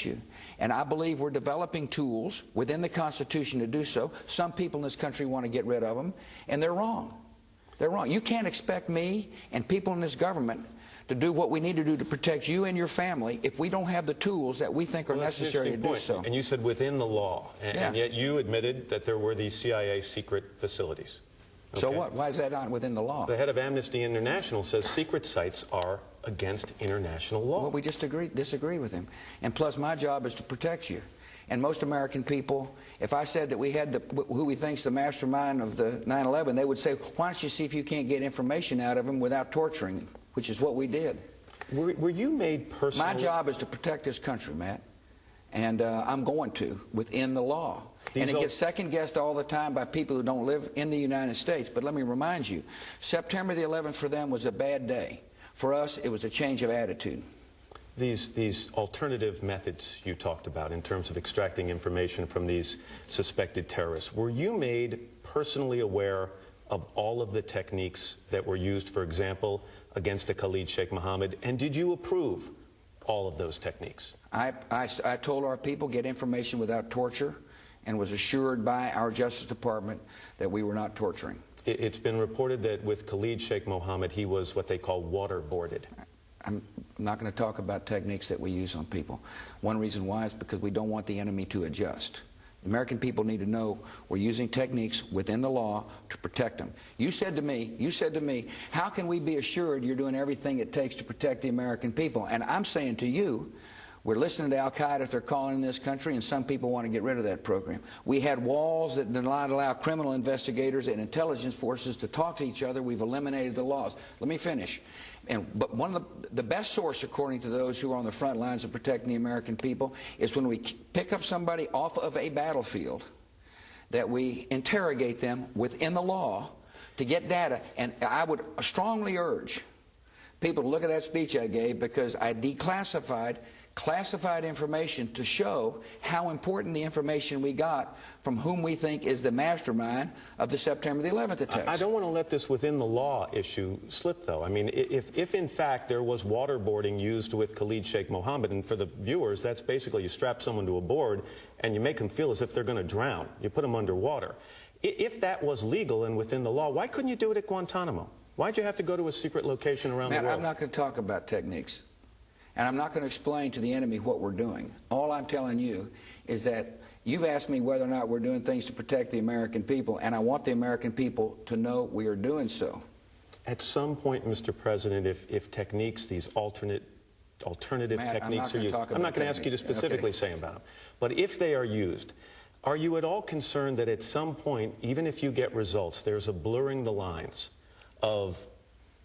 you. And I believe we're developing tools within the Constitution to do so. Some people in this country want to get rid of them, and they're wrong. They're wrong. You can't expect me and people in this government to do what we need to do to protect you and your family if we don't have the tools that we think are necessary to do so. And you said within the law, and yet you admitted that there were these CIA secret facilities. Okay. So what? Why is that not within the law? The head of Amnesty International says secret sites are against international law. Well, we just disagree with him. And plus, my job is to protect you. And most American people, if I said that we had who we think's the mastermind of the 9/11, they would say, why don't you see if you can't get information out of him without torturing him, which is what we did. Were you made personally? My job is to protect this country, Matt. And I'm going to, within the law. And it gets second-guessed all the time by people who don't live in the United States. But let me remind you, September the 11th for them was a bad day. For us, it was a change of attitude. These alternative methods you talked about in terms of extracting information from these suspected terrorists, were you made personally aware of all of the techniques that were used, for example, against a Khalid Sheikh Mohammed, and did you approve all of those techniques? I told our people, get information without torture, and was assured by our Justice Department that we were not torturing. It's been reported that with Khalid Sheikh Mohammed, he was what they call waterboarded. I'm not going to talk about techniques that we use on people. One reason why is because we don't want the enemy to adjust. The American people need to know we're using techniques within the law to protect them. You said to me, how can we be assured you're doing everything it takes to protect the American people? And I'm saying to you, we're listening to Al-Qaeda if they're calling in this country, and some people want to get rid of that program. We had walls that did not allow criminal investigators and intelligence forces to talk to each other. We've eliminated the laws. Let me finish. But one of the best source, according to those who are on the front lines of protecting the American people, is when we pick up somebody off of a battlefield, that we interrogate them within the law to get data. And I would strongly urge people to look at that speech I gave, because I declassified classified information to show how important the information we got from whom we think is the mastermind of the September the 11th attacks. I don't want to let this within the law issue slip, though. I mean, if in fact there was waterboarding used with Khalid Sheikh Mohammed, and for the viewers, that's basically you strap someone to a board and you make them feel as if they're going to drown. You put them underwater. If that was legal and within the law, why couldn't you do it at Guantanamo? Why'd you have to go to a secret location around the world? I'm not going to talk about techniques. And I'm not going to explain to the enemy what we're doing. All I'm telling you is that you've asked me whether or not we're doing things to protect the American people, and I want the American people to know we are doing so. At some point, Mr. President, if techniques, these alternative techniques are used, I'm not going to ask you to specifically say about them, but if they are used, are you at all concerned that at some point, even if you get results, there's a blurring the lines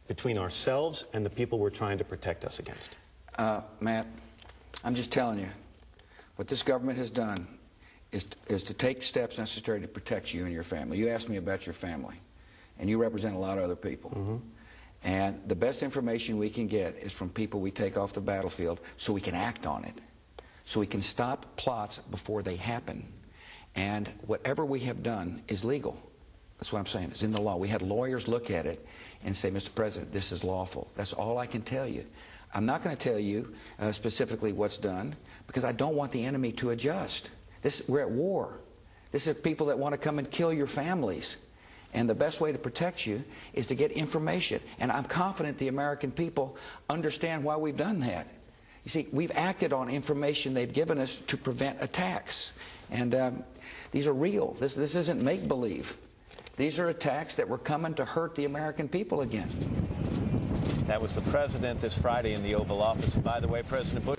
between ourselves and the people we're trying to protect us against? Matt, I'm just telling you, what this government has done is to take steps necessary to protect you and your family. You asked me about your family, and you represent a lot of other people. Mm-hmm. And the best information we can get is from people we take off the battlefield, so we can act on it, so we can stop plots before they happen. And whatever we have done is legal. That's what I'm saying. It's in the law. We had lawyers look at it and say, Mr. President, this is lawful. That's all I can tell you. I'm not going to tell you specifically what's done, because I don't want the enemy to adjust. We're at war. This is people that want to come and kill your families. And the best way to protect you is to get information. And I'm confident the American people understand why we've done that. You see, we've acted on information they've given us to prevent attacks. And these are real. This isn't make-believe. These are attacks that were coming to hurt the American people again. That was the president this Friday in the Oval Office. And by the way, President Bush